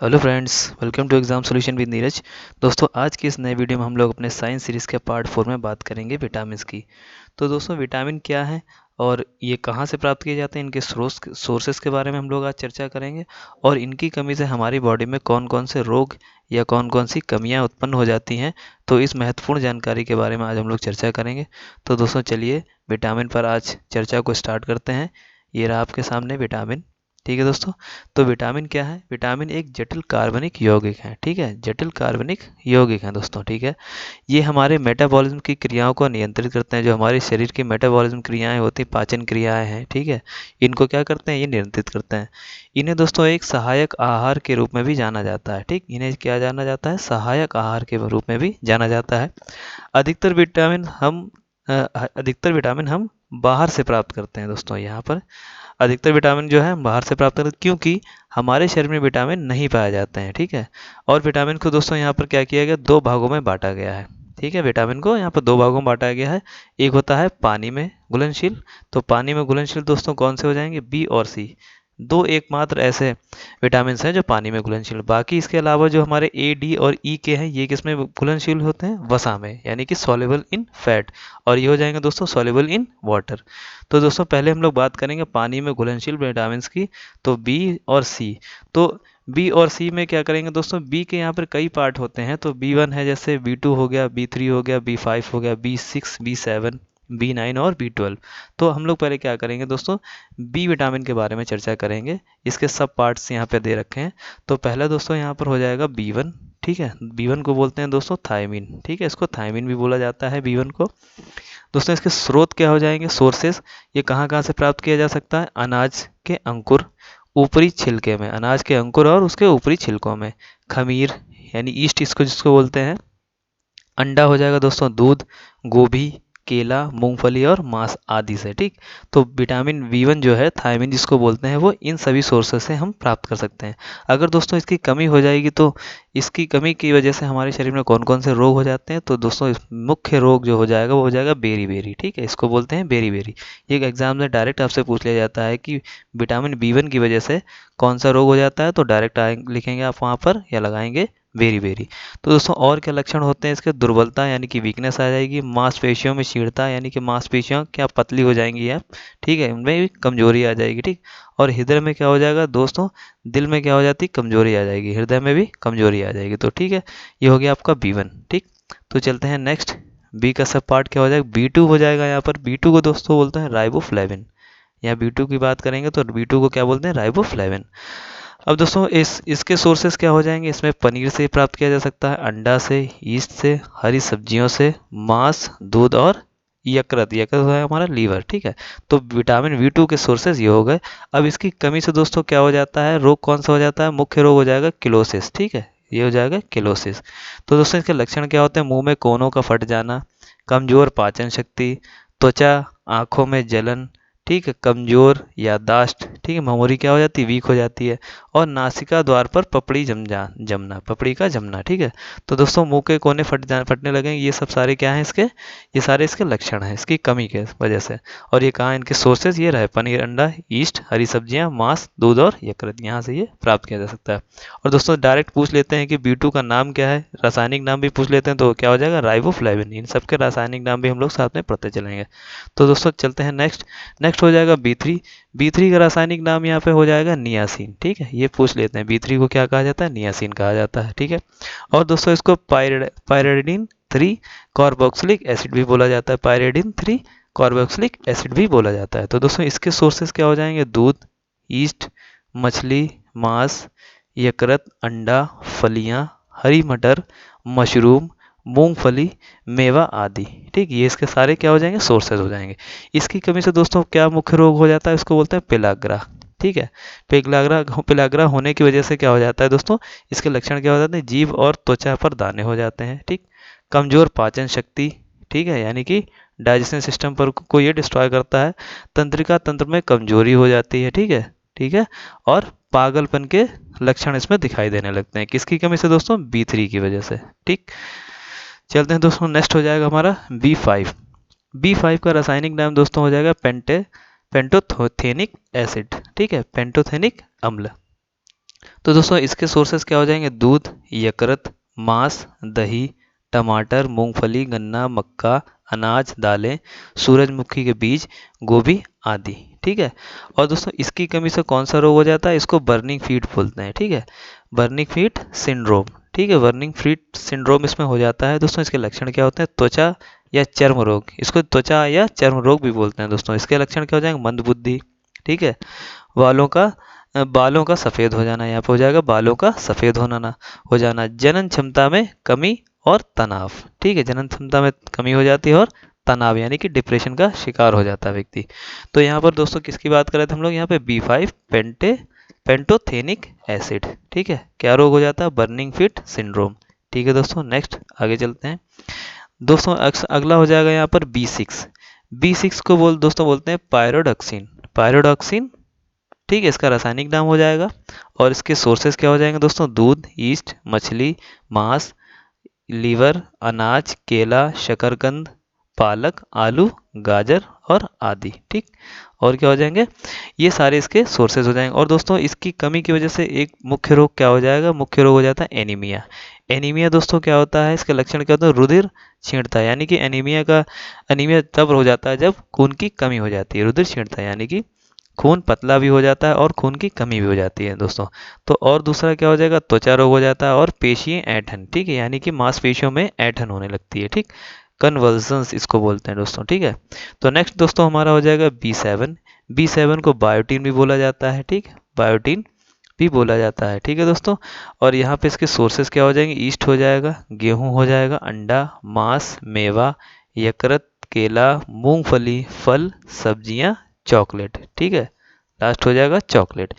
Hello friends, welcome to exam solution with Neeraj. दोस्तों, आज की इस नए वीडियो में हम लोग अपने साइंस सीरीज़ के पार्ट 4 में बात करेंगे विटामिन की। तो दोस्तों, विटामिन क्या है और ये कहाँ से प्राप्त किए जाते हैं, इनके सोर्सेस के बारे में हम लोग आज चर्चा करेंगे। और इनकी कमी से हमारी बॉडी में कौन कौन से रोग या कौन कौन सी कमियाँ उत्पन्न हो जाती हैं, तो इस महत्वपूर्ण जानकारी के बारे में आज हम लोग चर्चा करेंगे। तो दोस्तों, चलिए विटामिन पर आज चर्चा को स्टार्ट करते हैं। ये रहा आपके सामने विटामिन। ठीक है दोस्तों, तो विटामिन क्या है? विटामिन एक जटिल कार्बनिक यौगिक है। ठीक है, जटिल कार्बनिक यौगिक है दोस्तों। ठीक है, ये हमारे मेटाबॉलिज्म की क्रियाओं को नियंत्रित करते हैं। जो हमारे शरीर की मेटाबॉलिज्म क्रियाएं होती हैं, पाचन क्रियाएं हैं, ठीक है, इनको क्या करते हैं? ये नियंत्रित करते हैं। इन्हें दोस्तों एक सहायक आहार के रूप में भी जाना जाता है। ठीक, इन्हें क्या जाना जाता है? सहायक आहार के रूप में भी जाना जाता है। अधिकतर विटामिन हम अधिकतर विटामिन हम बाहर से प्राप्त करते हैं दोस्तों। यहाँ पर अधिकतर विटामिन जो है हम बाहर से प्राप्त करते हैं, क्योंकि हमारे शरीर में विटामिन नहीं पाए जाते हैं। ठीक है, और विटामिन को दोस्तों यहाँ पर क्या किया गया? दो भागों में बांटा गया है। ठीक है, विटामिन को यहाँ पर दो भागों में बांटा गया है। एक होता है पानी में घुलनशील। तो पानी में घुलनशील दोस्तों कौन से हो जाएंगे? बी और सी। दो एकमात्र ऐसे विटामिन हैं जो पानी में घुलनशील। बाकी इसके अलावा जो हमारे ए, डी और ई के हैं, ये किसमें घुलनशील होते हैं? वसा में, यानी कि सॉल्युबल इन फैट। और ये हो जाएंगे दोस्तों सॉल्युबल इन वाटर। तो दोस्तों, पहले हम लोग बात करेंगे पानी में घुलनशील विटामिन की, तो बी और सी। तो बी और सी में क्या करेंगे दोस्तों? बी के यहाँ पर कई पार्ट होते हैं। तो बी 1 है, जैसे बी 2 हो गया, बी 3 हो गया, बी 5 हो गया, बी 6, बी 7, बी 9 और बी 12। तो हम लोग पहले क्या करेंगे दोस्तों? बी विटामिन के बारे में चर्चा करेंगे। इसके सब पार्ट्स यहाँ पे दे रखे हैं। तो पहला दोस्तों यहाँ पर हो जाएगा बी 1। ठीक है, बी 1 को बोलते हैं दोस्तों थायमिन। ठीक है, इसको थायमिन भी बोला जाता है बी 1 को। दोस्तों, इसके स्रोत क्या हो जाएंगे? सोर्सेस। ये कहाँ कहाँ से प्राप्त किया जा सकता है? अनाज के अंकुर, ऊपरी छिलके में, अनाज के अंकुर और उसके ऊपरी छिलकों में। खमीर यानी ईस्ट इसको जिसको बोलते हैं। अंडा हो जाएगा दोस्तों दूध, गोभी, केला, मूंगफली और मांस आदि से। ठीक, तो विटामिन बी 1 जो है थायमिन जिसको बोलते हैं, वो इन सभी सोर्सेस से हम प्राप्त कर सकते हैं। अगर दोस्तों इसकी कमी हो जाएगी, तो इसकी कमी की वजह से हमारे शरीर में कौन कौन से रोग हो जाते हैं? तो दोस्तों इस मुख्य रोग जो हो जाएगा वो हो जाएगा बेरी बेरी। ठीक है, इसको बोलते हैं बेरी बेरी। ये एग्जाम में डायरेक्ट आपसे पूछ लिया जाता है कि विटामिन बी 1 की वजह से कौन सा रोग हो जाता है, तो डायरेक्ट लिखेंगे आप वहाँ पर या लगाएंगे बेरी बेरी। तो दोस्तों, और क्या लक्षण होते हैं इसके? दुर्बलता यानी कि वीकनेस आ जाएगी, मांसपेशियों में शीर्णता यानी कि मांसपेशियां क्या पतली हो जाएंगी आप। ठीक है, उनमें भी कमजोरी आ जाएगी। ठीक, और हृदय में क्या हो जाएगा दोस्तों? दिल में क्या हो जाती? कमजोरी आ जाएगी, हृदय में भी कमजोरी आ जाएगी। तो ठीक है, ये हो गया आपका बी 1। ठीक, तो चलते हैं नेक्स्ट। बी का सब पार्ट क्या हो जाएगा? बी 2 हो जाएगा। यहाँ पर बी 2 को दोस्तों बोलते हैं राइबोफ्लेविन। यहाँ बी 2 की बात करेंगे तो बी 2 को क्या बोलते हैं? राइबोफ्लेविन। अब दोस्तों इसके सोर्सेस क्या हो जाएंगे? इसमें पनीर से प्राप्त किया जा सकता है, अंडा से, ईस्ट से, हरी सब्जियों से, मांस, दूध और यकृत। यकृत है हमारा लीवर। ठीक है, तो विटामिन बी 2 के सोर्सेज ये हो गए। अब इसकी कमी से दोस्तों क्या हो जाता है? रोग कौन सा हो जाता है? मुख्य रोग हो जाएगा किलोसिस। ठीक है, ये हो जाएगा किलोसिस। तो दोस्तों इसके लक्षण क्या होते हैं? मुंह में कोनों का फट जाना, कमजोर पाचन शक्ति, त्वचा, आंखों में जलन, ठीक है, कमजोर याददाश्त, ठीक है, मेमोरी क्या हो जाती है? वीक हो जाती है। और नासिका द्वार पर पपड़ी जमना, पपड़ी का जमना। ठीक है, तो दोस्तों मुंह के कोने फटने लगेंगे। ये सब सारे क्या हैं इसके? ये सारे इसके लक्षण हैं इसकी कमी के वजह से। और ये कहाँ इनके सोर्सेज? ये रहे पनीर, अंडा, ईस्ट, हरी सब्जियां, मांस, दूध और यकृत। यहाँ से ये प्राप्त किया जा सकता है। और दोस्तों डायरेक्ट पूछ लेते हैं कि बी 2 का नाम क्या है, रासायनिक नाम भी पूछ लेते हैं, तो क्या हो जाएगा? राइबोफ्लेविन। इन सबके रासायनिक नाम भी हम लोग साथ में पढ़ते चलेंगे। तो दोस्तों चलते हैं नेक्स्ट। नेक्स्ट हो जाएगा बी 3। बी 3 का रासायनिक नाम यहाँ पे हो जाएगा नियासिन। ठीक है, ये पूछ लेते हैं बी 3 को क्या कहा जाता है? नियासिन कहा जाता है। ठीक है, और दोस्तों इसको पायरिडीन 3 कार्बोक्सिलिक एसिड भी बोला जाता है। पायरिडीन 3 कार्बोक्सिलिक एसिड भी बोला जाता है। तो दोस्तों इसके सोर्सेस क्या हो जाएंगे? दूध, ईस्ट, मछली, मांस, यकृत, अंडा, फलियां, हरी मटर, मशरूम, मूंगफली, मेवा आदि। ठीक, ये इसके सारे क्या हो जाएंगे? सोर्सेज हो जाएंगे। इसकी कमी से दोस्तों क्या मुख्य रोग हो जाता है? इसको बोलते हैं पेलाग्रा। ठीक है, पेलाग्रा पेलाग्रा होने की वजह से क्या हो जाता है दोस्तों? इसके लक्षण क्या हो जाते हैं? जीभ और त्वचा पर दाने हो जाते हैं। ठीक, कमजोर पाचन शक्ति, ठीक है, यानी कि डाइजेशन सिस्टम पर को ये डिस्ट्रॉय करता है। तंत्रिका तंत्र में कमजोरी हो जाती है। ठीक है, ठीक है, और पागलपन के लक्षण इसमें दिखाई देने लगते हैं। किसकी कमी से दोस्तों? बी 3 की वजह से। ठीक, चलते हैं दोस्तों, नेक्स्ट हो जाएगा हमारा बी 5। बी 5 का रासायनिक नाम दोस्तों हो जाएगा पेंटोथेनिक एसिड। ठीक है, पेंटोथेनिक अम्ल। तो दोस्तों इसके सोर्सेज क्या हो जाएंगे, दूध, यकृत, मांस, दही, टमाटर, मूंगफली, गन्ना, मक्का, अनाज, दालें, सूरजमुखी के बीज, गोभी आदि। ठीक है। और दोस्तों इसकी कमी से कौन सा रोग हो जाता है, इसको बर्निंग फीट बोलते हैं। ठीक है, बर्निंग फीट सिंड्रोम। ठीक है, बर्निंग फीट सिंड्रोम इसमें हो जाता है। दोस्तों इसके लक्षण क्या होते हैं, त्वचा या चर्म रोग, इसको त्वचा या चर्म रोग भी बोलते हैं। दोस्तों इसके लक्षण क्या हो जाएंगे, मंदबुद्धि, ठीक है, बालों का सफ़ेद हो जाना, यहाँ पे हो जाएगा बालों का सफ़ेद हो जाना, जनन क्षमता में कमी और तनाव। ठीक है, जनन क्षमता में कमी हो जाती है और तनाव यानी कि डिप्रेशन का शिकार हो जाता है व्यक्ति। तो यहाँ पर दोस्तों किसकी बात कर रहे थे हम लोग, यहाँ पे B5 पेंटोथेनिक एसिड। ठीक है, क्या रोग हो जाता है, बर्निंग फिट सिंड्रोम। ठीक है दोस्तों, नेक्स्ट आगे चलते हैं। दोस्तों अगला हो जाएगा यहाँ पर B6 को दोस्तों बोलते हैं पायरोडॉक्सिन। पायरोडॉक्सिन, ठीक है, इसका रासायनिक नाम हो जाएगा। और इसके सोर्सेज क्या हो जाएंगे दोस्तों, दूध, ईस्ट, मछली, मांस, लीवर, अनाज, केला, शकरकंद, पालक, आलू, गाजर और आदि। ठीक, और क्या हो जाएंगे, ये सारे इसके सोर्सेज हो जाएंगे। और दोस्तों इसकी कमी की वजह से एक मुख्य रोग क्या हो जाएगा, मुख्य रोग हो जाता है एनीमिया। एनीमिया दोस्तों क्या होता है, इसके लक्षण क्या होता है, रुधिर छींटता, यानी कि एनीमिया तब हो जाता है जब खून की कमी हो जाती है। रुधिर छींटता यानी कि खून पतला भी हो जाता है और खून की कमी भी हो जाती है दोस्तों। तो और दूसरा क्या हो जाएगा, त्वचा रोग हो जाता है और पेशीय ऐंठन, ठीक है, यानी कि मांसपेशियों में ऐंठन होने लगती है। ठीक, कन्वर्जन्स इसको बोलते हैं दोस्तों। ठीक है, तो नेक्स्ट दोस्तों हमारा हो जाएगा B7 को बायोटीन भी बोला जाता है। ठीक, बायोटीन भी बोला जाता है। ठीक है दोस्तों, और यहाँ पे इसके सोर्सेज क्या हो जाएंगे, ईस्ट हो जाएगा, गेहूं हो जाएगा, अंडा, मांस, मेवा, यकृत, केला, मूंगफली, फल, सब्जियां, चॉकलेट। ठीक है, लास्ट हो जाएगा चॉकलेट,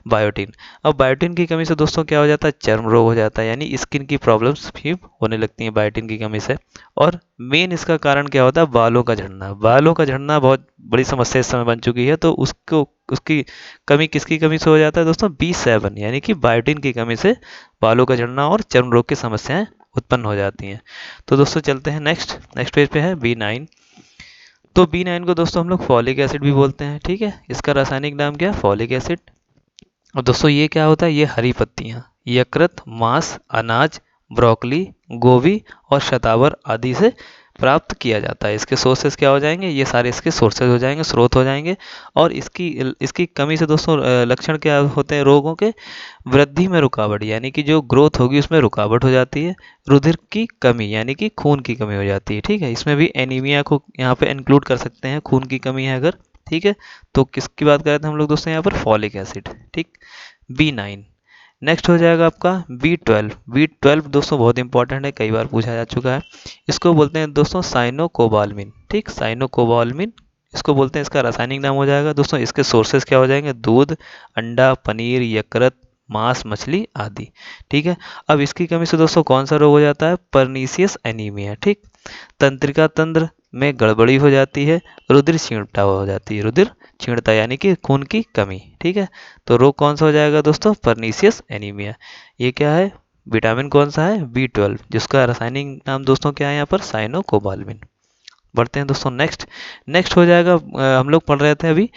बायोटीन। अब बायोटीन की कमी से दोस्तों क्या हो जाता है, चर्म रोग हो जाता है, यानी स्किन की प्रॉब्लम्स भी होने लगती हैं बायोटीन की कमी से। और मेन इसका कारण क्या होता है, बालों का झड़ना। बालों का झड़ना बहुत बड़ी समस्या इस समय बन चुकी है। तो उसको उसकी कमी किसकी कमी से हो जाता है दोस्तों, B7 यानी कि बायोटीन की कमी से बालों का झड़ना और चर्म रोग की समस्याएं उत्पन्न हो जाती हैं। तो दोस्तों चलते हैं नेक्स्ट पेज पे है B9। तो B9 को दोस्तों हम लोग फॉलिक एसिड भी बोलते हैं। ठीक है, इसका रासायनिक नाम क्या है, फॉलिक एसिड। और दोस्तों ये क्या होता है, ये हरी पत्तियां, यकृत, मांस, अनाज, ब्रोकली, गोभी और शतावर आदि से प्राप्त किया जाता है। इसके सोर्सेज क्या हो जाएंगे, ये सारे इसके सोर्सेज हो जाएंगे, स्रोत हो जाएंगे। और इसकी इसकी कमी से दोस्तों लक्षण क्या होते हैं रोगों के, वृद्धि में रुकावट, यानी कि जो ग्रोथ होगी उसमें रुकावट हो जाती है। रुधिर की कमी यानी कि खून की कमी हो जाती है। ठीक है, इसमें भी एनीमिया को यहाँ पे इंक्लूड कर सकते हैं, खून की कमी है अगर। ठीक है, तो किसकी बात कर रहे थे हम लोग दोस्तों यहाँ पर, फॉलिक एसिड। ठीक, B9। नेक्स्ट हो जाएगा आपका B12 दोस्तों बहुत इंपॉर्टेंट है, कई बार पूछा जा चुका है। इसको बोलते हैं दोस्तों साइनोकोबाल्मिन। ठीक, साइनोकोबाल्मिन इसको बोलते हैं। इसका रासायनिक नाम हो जाएगा दोस्तों, इसके सोर्सेज क्या हो जाएंगे, दूध, अंडा, पनीर, यकृत, मांस, मछली आदि। ठीक है, अब इसकी कमी से दोस्तों कौन सा रोग हो जाता है, परनीसियस एनीमिया। ठीक, तंत्रिका तंत्र में गड़बड़ी हो जाती है, रुधिर क्षीणता हो जाती है, रुधिर क्षीणता यानी कि खून की कमी। ठीक है, तो रोग कौन सा हो जाएगा दोस्तों, परनीसियस एनीमिया। ये क्या है, विटामिन कौन सा है, B12, जिसका रासायनिक नाम दोस्तों क्या है यहाँ पर, साइनोकोबाल्मिन। बढ़ते हैं दोस्तों नेक्स्ट हो जाएगा हम लोग पढ़ रहे थे अभी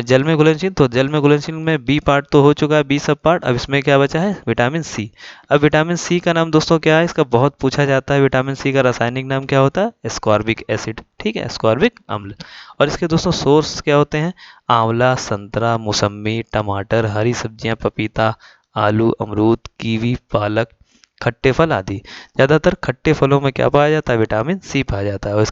जल में घुलनशील। तो जल में घुलनशील में बी पार्ट तो हो चुका है, बी सब पार्ट। अब इसमें क्या बचा है, विटामिन सी। अब विटामिन सी का नाम दोस्तों क्या है, इसका बहुत पूछा जाता है। विटामिन सी का रासायनिक नाम क्या होता है, एस्कॉर्बिक एसिड। ठीक है, एस्कॉर्बिक अम्ल। और इसके दोस्तों सोर्स क्या होते हैं, आंवला, संतरा, मौसम्मी, टमाटर, हरी सब्जियां, पपीता, आलू, अमरूद, कीवी, पालक, खट्टे फल आदि। ज़्यादातर खट्टे फलों में क्या पाया जाता है, विटामिन सी पाया जाता है। और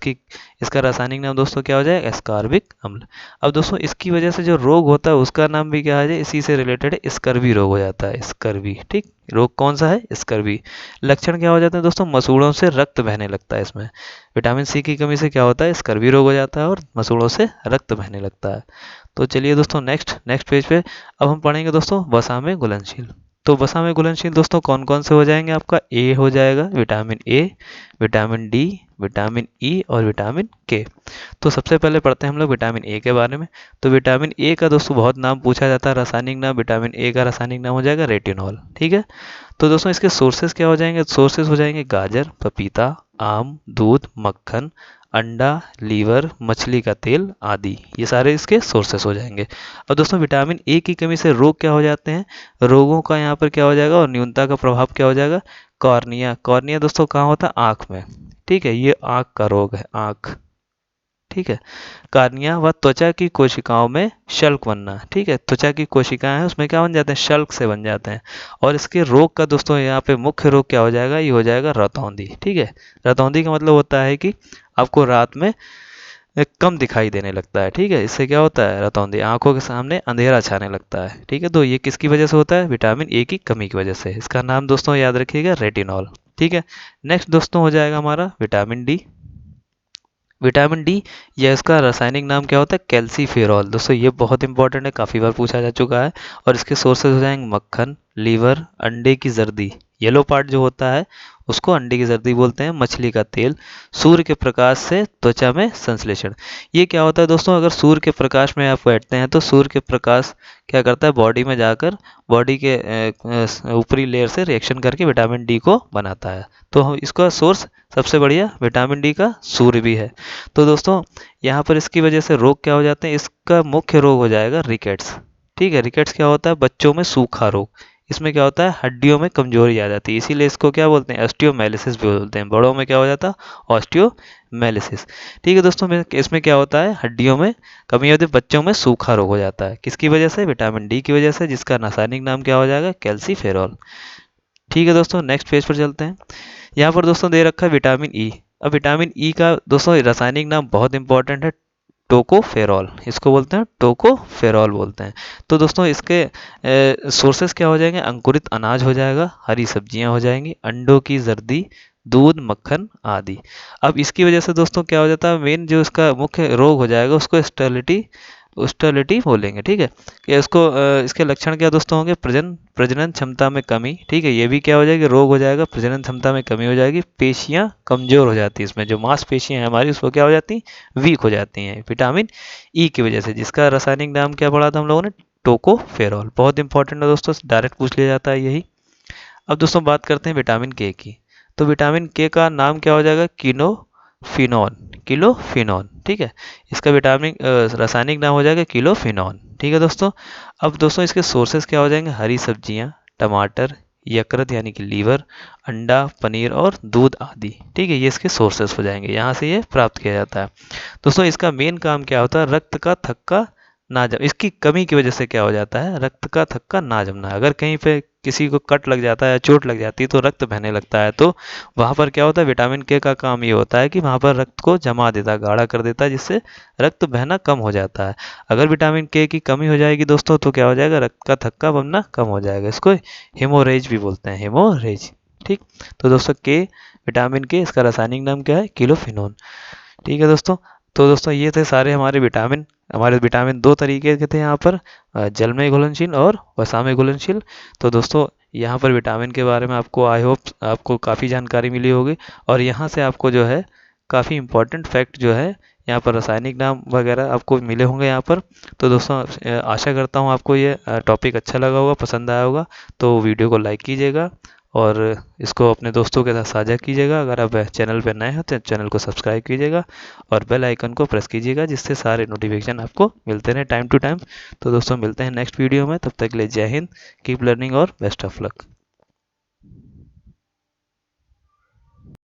इसका रासायनिक नाम दोस्तों क्या हो जाएगा, एस्कॉर्बिक अम्ल। अब दोस्तों इसकी वजह से जो रोग होता है उसका नाम भी क्या है, इसी से रिलेटेड है, स्कर्वी रोग हो जाता है, स्कर्वी। ठीक, रोग कौन सा है, स्कर्वी। लक्षण क्या हो जाते हैं दोस्तों, मसूड़ों से रक्त बहने लगता है। इसमें विटामिन सी की कमी से क्या होता है, स्कर्वी रोग हो जाता है और मसूड़ों से रक्त बहने लगता है। तो चलिए दोस्तों नेक्स्ट पेज पे अब हम पढ़ेंगे दोस्तों वसा में घुलनशील। तो वसा में घुलनशील दोस्तों कौन कौन से हो जाएंगे, आपका ए हो जाएगा, vitamin A, vitamin D, vitamin E और विटामिन के। तो सबसे पहले पढ़ते हैं हम लोग विटामिन ए के बारे में। तो विटामिन ए का दोस्तों बहुत नाम पूछा जाता है, रासायनिक नाम विटामिन ए का रासायनिक नाम हो जाएगा रेटिनॉल। ठीक है, तो दोस्तों इसके सोर्सेज क्या हो जाएंगे, सोर्सेज हो जाएंगे गाजर, पपीता, आम, दूध, मक्खन, अंडा, लीवर, मछली का तेल आदि, ये सारे इसके सोर्सेस हो जाएंगे। अब दोस्तों विटामिन ए की कमी से रोग क्या हो जाते हैं, रोगों का यहाँ पर क्या हो जाएगा और न्यूनता का प्रभाव क्या हो जाएगा, कॉर्निया। कॉर्निया दोस्तों कहाँ होता है, आँख में, ठीक है, ये आँख का रोग है, आँख, ठीक है। कार्निया व त्वचा की कोशिकाओं में शल्क बनना, ठीक है, त्वचा की कोशिकाएं हैं उसमें क्या बन जाते हैं, शल्क से बन जाते हैं। और इसके रोग का दोस्तों यहाँ पे मुख्य रोग क्या हो जाएगा, ये हो जाएगा रतौंधी, ठीक है। रतौंधी का मतलब होता है कि आपको रात में कम दिखाई देने लगता है, ठीक है, इससे क्या होता है, रतौंधी, आंखों के सामने अंधेरा छाने लगता है, ठीक है। तो ये किसकी वजह से होता है, विटामिन ए की कमी की वजह से। इसका नाम दोस्तों याद रखिएगा, रेटिनॉल, ठीक है। नेक्स्ट दोस्तों हो जाएगा हमारा विटामिन डी। विटामिन डी, या इसका रासायनिक नाम क्या होता है, कैल्सीफेरॉल। दोस्तों ये बहुत इंपॉर्टेंट है, काफ़ी बार पूछा जा चुका है। और इसके सोर्सेज हो जाएंगे मक्खन, लीवर, अंडे की जर्दी, येलो पार्ट जो होता है उसको अंडे की जर्दी बोलते हैं, मछली का तेल, सूर्य के प्रकाश से त्वचा में संश्लेषण। ये क्या होता है दोस्तों, अगर सूर्य के प्रकाश में आप बैठते हैं तो सूर्य के प्रकाश क्या करता है, बॉडी में जाकर बॉडी के ऊपरी लेयर से रिएक्शन करके विटामिन डी को बनाता है। तो हम इसका सोर्स सबसे बढ़िया विटामिन डी का सूर्य भी है। तो दोस्तों यहाँ पर इसकी वजह से रोग क्या हो जाते हैं, इसका मुख्य रोग हो जाएगा रिकेट्स, ठीक है। रिकेट्स क्या होता है, बच्चों में सूखा रोग। इसमें क्या होता है, हड्डियों में कमजोरी आ जाती है, इसीलिए इसको क्या बोलते हैं, ऑस्टियोमेलिसिस भी बोलते हैं। बड़ों में क्या हो जाता है, ऑस्टियोमेलिसिस, ठीक है दोस्तों। इसमें क्या होता है, हड्डियों में कमी होती है, बच्चों में सूखा रोग हो जाता है, किसकी वजह से, विटामिन डी की वजह से, जिसका रासायनिक नाम क्या हो जाएगा, कैल्सीफेरॉल, ठीक है दोस्तों। नेक्स्ट पेज पर चलते हैं। यहाँ पर दोस्तों दे रखा है विटामिन ई। अब विटामिन ई का दोस्तों रासायनिक नाम बहुत इंपॉर्टेंट है, टोकोफेरॉल, इसको बोलते हैं टोकोफेरॉल बोलते हैं। तो दोस्तों इसके सोर्सेस क्या हो जाएंगे, अंकुरित अनाज हो जाएगा, हरी सब्जियां हो जाएंगी, अंडों की जर्दी, दूध, मक्खन आदि। अब इसकी वजह से दोस्तों क्या हो जाता है, मेन जो इसका मुख्य रोग हो जाएगा उसको स्टेरिलिटी बोलेंगे, ठीक है। कि इसको इसके लक्षण क्या दोस्तों होंगे, प्रजनन क्षमता में कमी, ठीक है, ये भी क्या हो जाएगी, रोग हो जाएगा, प्रजनन क्षमता में कमी हो जाएगी, पेशियां कमजोर हो जाती है, इसमें जो मांसपेशियां हैं हमारी उसको क्या हो जाती, वीक हो जाती हैं, विटामिन ई की वजह से, जिसका रासायनिक नाम क्या पढ़ा था हम लोगों ने, टोकोफेरॉल। बहुत इंपॉर्टेंट है दोस्तों, डायरेक्ट पूछ लिया जाता है यही। अब दोस्तों बात करते हैं विटामिन के की। तो विटामिन के का नाम क्या हो जाएगा, किलोफिनॉन, किलोफिनॉन, ठीक है। इसका विटामिन रासायनिक नाम हो जाएगा किलोफिनॉन, ठीक है दोस्तों। अब दोस्तों इसके सोर्सेज क्या हो जाएंगे, हरी सब्जियां, टमाटर, यकृत यानी कि लीवर, अंडा, पनीर और दूध आदि, ठीक है, ये इसके सोर्सेस हो जाएंगे, यहाँ से ये प्राप्त किया जाता है। दोस्तों इसका मेन काम क्या होता है, रक्त का थक्का ना जम, इसकी कमी की वजह से क्या हो जाता है, रक्त का थक्का ना जमना। अगर कहीं पे किसी को कट लग जाता है, चोट लग जाती है तो रक्त बहने लगता है, तो वहाँ पर क्या होता है, विटामिन के का काम ये होता है कि वहाँ पर रक्त को जमा देता है, गाढ़ा कर देता है, जिससे रक्त बहना कम हो जाता है। अगर विटामिन के की कमी हो जाएगी दोस्तों तो क्या हो जाएगा, रक्त का थक्का बनना कम हो जाएगा, इसको हेमोरेज भी बोलते हैं, हेमोरेज, ठीक। तो दोस्तों के, विटामिन के, इसका रासायनिक नाम क्या है, किलोफिनोन, ठीक है दोस्तों। तो दोस्तों ये थे सारे हमारे विटामिन। हमारे विटामिन दो तरीके के थे यहाँ पर, जल में घुलनशील और वसा में घुलनशील। तो दोस्तों यहाँ पर विटामिन के बारे में आपको आई होप आपको काफ़ी जानकारी मिली होगी, और यहाँ से आपको जो है काफ़ी इंपॉर्टेंट फैक्ट जो है यहाँ पर रासायनिक नाम वगैरह आपको मिले होंगे यहाँ पर। तो दोस्तों आशा करता हूँ आपको ये टॉपिक अच्छा लगा होगा, पसंद आया होगा। तो वीडियो को लाइक कीजिएगा और इसको अपने दोस्तों के साथ साझा कीजिएगा। अगर आप चैनल पर नए हो तो चैनल को सब्सक्राइब कीजिएगा और बेल आइकन को प्रेस कीजिएगा, जिससे सारे नोटिफिकेशन आपको मिलते रहें टाइम टू टाइम। तो दोस्तों मिलते हैं नेक्स्ट वीडियो में, तब तक के लिए जय हिंद, कीप लर्निंग और बेस्ट ऑफ लक।